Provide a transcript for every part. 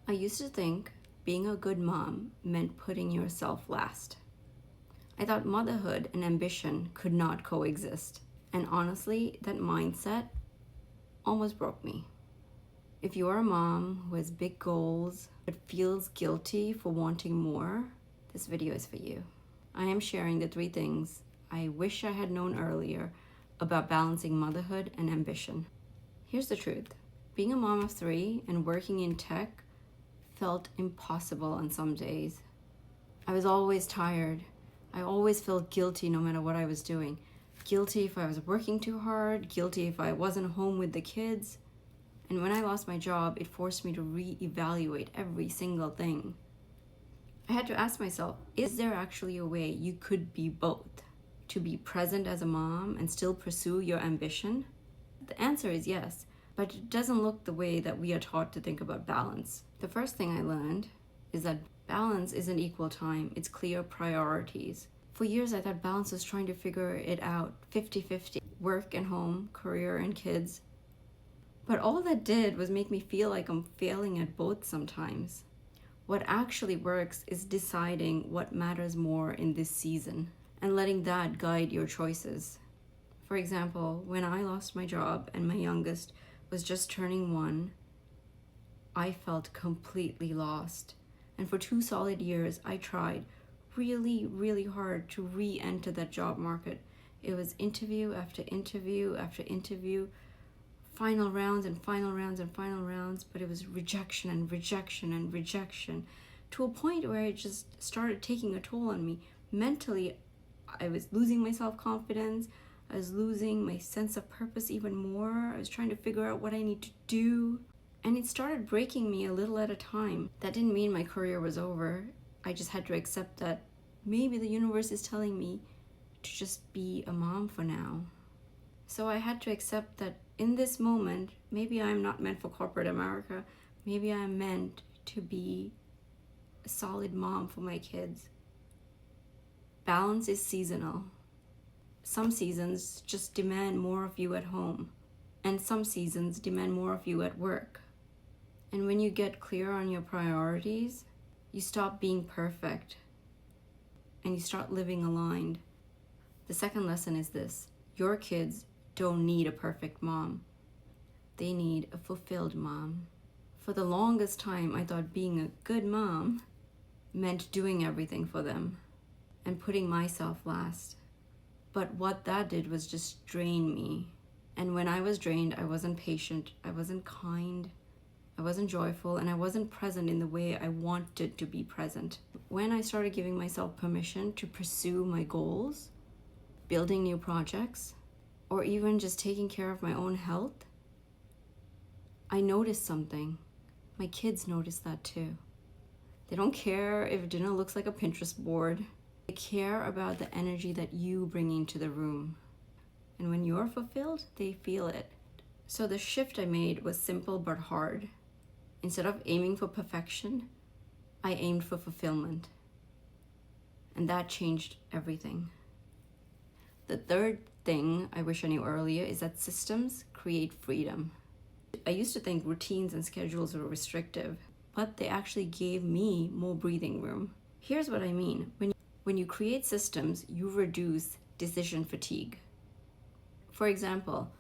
I used to think being a good mom meant putting yourself last. I thought motherhood and ambition could not coexist. And honestly, that mindset almost broke me. If you are a mom who has big goals but feels guilty for wanting more, this video is for you. I am sharing the 3 things I wish I had known earlier about balancing motherhood and ambition. Here's the truth. Being a mom of 3 and working in tech felt impossible on some days. I was always tired. I always felt guilty no matter what I was doing. Guilty if I was working too hard, guilty if I wasn't home with the kids. And when I lost my job, it forced me to reevaluate every single thing. I had to ask myself, is there actually a way you could be both? To be present as a mom and still pursue your ambition? The answer is yes, but it doesn't look the way that we are taught to think about balance. The first thing I learned is that balance isn't equal time, it's clear priorities. For years, I thought balance was trying to figure it out 50-50, work and home, career and kids. But all that did was make me feel like I'm failing at both sometimes. What actually works is deciding what matters more in this season and letting that guide your choices. For example, when I lost my job and my youngest was just turning 1, I felt completely lost. And for 2 solid years, I tried really hard to re-enter that job market. It was interview after interview after interview, final rounds and final rounds and final rounds, but it was rejection and rejection and rejection, to a point where it just started taking a toll on me. Mentally, I was losing my self-confidence. I was losing my sense of purpose even more. I was trying to figure out what I need to do. And it started breaking me a little at a time. That didn't mean my career was over. I just had to accept that maybe the universe is telling me to just be a mom for now. So I had to accept that in this moment, maybe I'm not meant for corporate America. Maybe I'm meant to be a solid mom for my kids. Balance is seasonal. Some seasons just demand more of you at home, and some seasons demand more of you at work. And when you get clear on your priorities, you stop being perfect and you start living aligned. The second lesson is this: your kids don't need a perfect mom. They need a fulfilled mom. For the longest time, I thought being a good mom meant doing everything for them and putting myself last. But what that did was just drain me. And when I was drained, I wasn't patient, I wasn't kind, I wasn't joyful, and I wasn't present in the way I wanted to be present. When I started giving myself permission to pursue my goals, building new projects, or even just taking care of my own health, I noticed something. My kids noticed that too. They don't care if dinner looks like a Pinterest board. They care about the energy that you bring into the room. And when you're fulfilled, they feel it. So the shift I made was simple but hard. Instead of aiming for perfection, I aimed for fulfillment. And that changed everything. The third thing I wish I knew earlier is that systems create freedom. I used to think routines and schedules were restrictive, but they actually gave me more breathing room. Here's what I mean. When you create systems, you reduce decision fatigue. For example,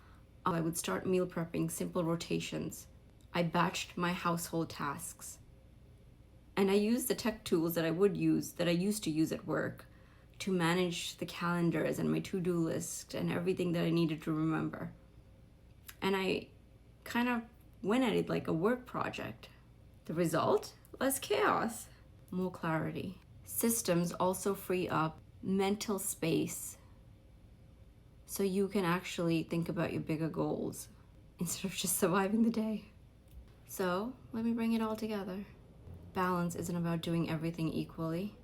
I would start meal prepping simple rotations. I batched my household tasks. And I used the tech tools that I used to use at work to manage the calendars and my to-do list and everything that I needed to remember. And I kind of went at it like a work project. The result? Less chaos, more clarity. Systems also free up mental space so you can actually think about your bigger goals instead of just surviving the day. So let me bring it all together. Balance isn't about doing everything equally.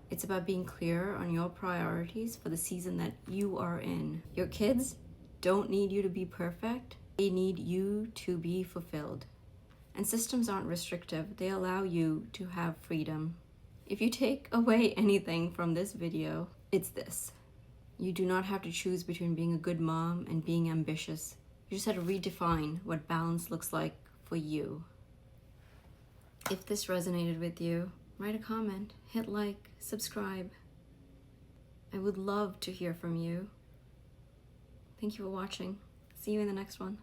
It's about being clear on your priorities for the season that you are in. Your kids don't need you to be perfect. They need you to be fulfilled. And systems aren't restrictive. They allow you to have freedom. If you take away anything from this video, it's this. You do not have to choose between being a good mom and being ambitious. You just have to redefine what balance looks like for you. If this resonated with you, write a comment, hit like, subscribe. I would love to hear from you. Thank you for watching. See you in the next one.